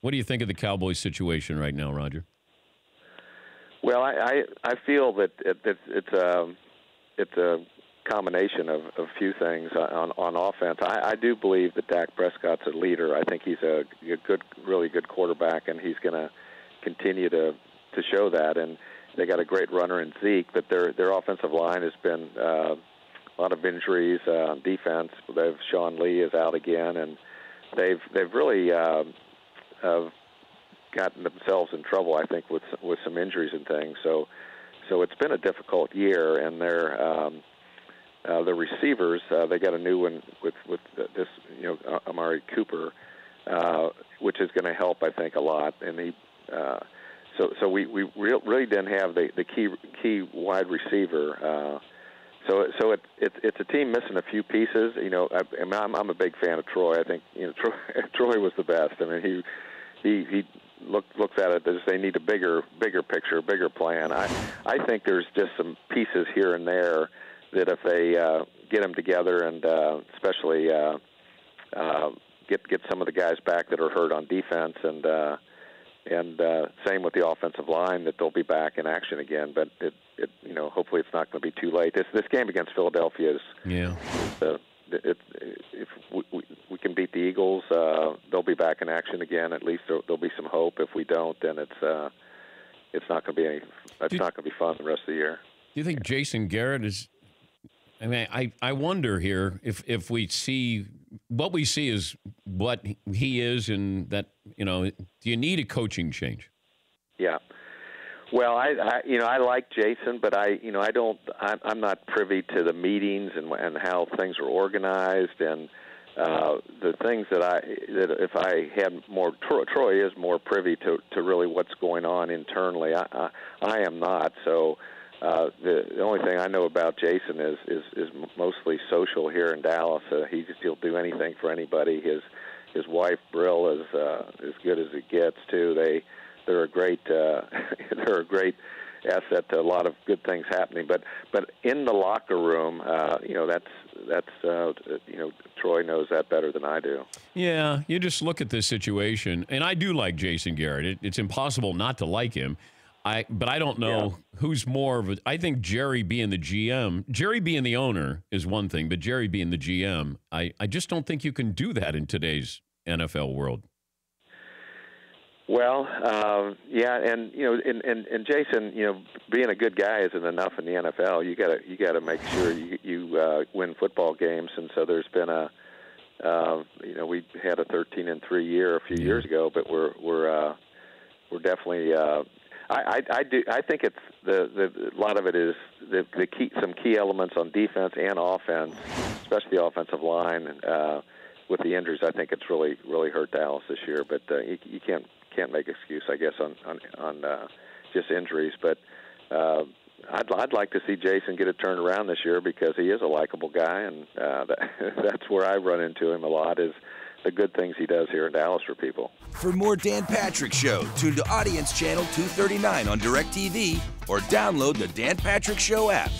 What do you think of the Cowboys situation right now, Roger? Well, I feel that it's a combination of a few things on offense. I do believe that Dak Prescott's a leader. I think he's a good, really good quarterback, and he's going to continue to show that. And they got a great runner in Zeke, but their offensive line has been a lot of injuries. Defense, Sean Lee is out again, and they've really gotten themselves in trouble, I think, with some injuries and things. So it's been a difficult year, and the receivers, they got a new one with this, Amari Cooper, which is going to help, I think, a lot. And so we really didn't have the key wide receiver. So it's a team missing a few pieces. I'm a big fan of Troy. I think Troy was the best. I mean, he looks at it as they need a bigger picture, a bigger plan. I think there's just some pieces here and there that if they get them together and especially get some of the guys back that are hurt on defense and same with the offensive line, that they'll be back in action again. But hopefully it's not going to be too late. This game against Philadelphia is if we can beat the Eagles, they'll be back in action again. At least there'll be some hope. If we don't, then it's not going to be fun the rest of the year. Do you think Jason Garrett is? I mean, I wonder here if we see what we see is what he is, and that do you need a coaching change? Yeah. Well, I like Jason, but I'm not privy to the meetings and how things are organized, and the things that if I had more, Troy is more privy to really what's going on internally. I am not. So the only thing I know about Jason is mostly social here in Dallas. He'll do anything for anybody. His wife Brill is as good as it gets too. They're a great asset to a lot of good things happening. But in the locker room, that's Troy knows that better than I do. Yeah, you just look at this situation, and I do like Jason Garrett. It's impossible not to like him. But I don't know who's more of a. I think Jerry being the GM, Jerry being the owner is one thing, but Jerry being the GM, I just don't think you can do that in today's NFL world. Well, and Jason, being a good guy isn't enough in the NFL. You got to make sure you win football games, and so there's been we had a 13-3 year a few years ago, but we're definitely. I think it's a lot of it is some key elements on defense and offense, especially the offensive line. With the injuries, I think it's really hurt Dallas this year. But you can't make excuse, I guess, on just injuries. But I'd like to see Jason get it turned around this year because he is a likable guy, and that's where I run into him a lot is the good things he does here in Dallas for people. For more Dan Patrick Show, tune to Audience Channel 239 on DirecTV or download the Dan Patrick Show app.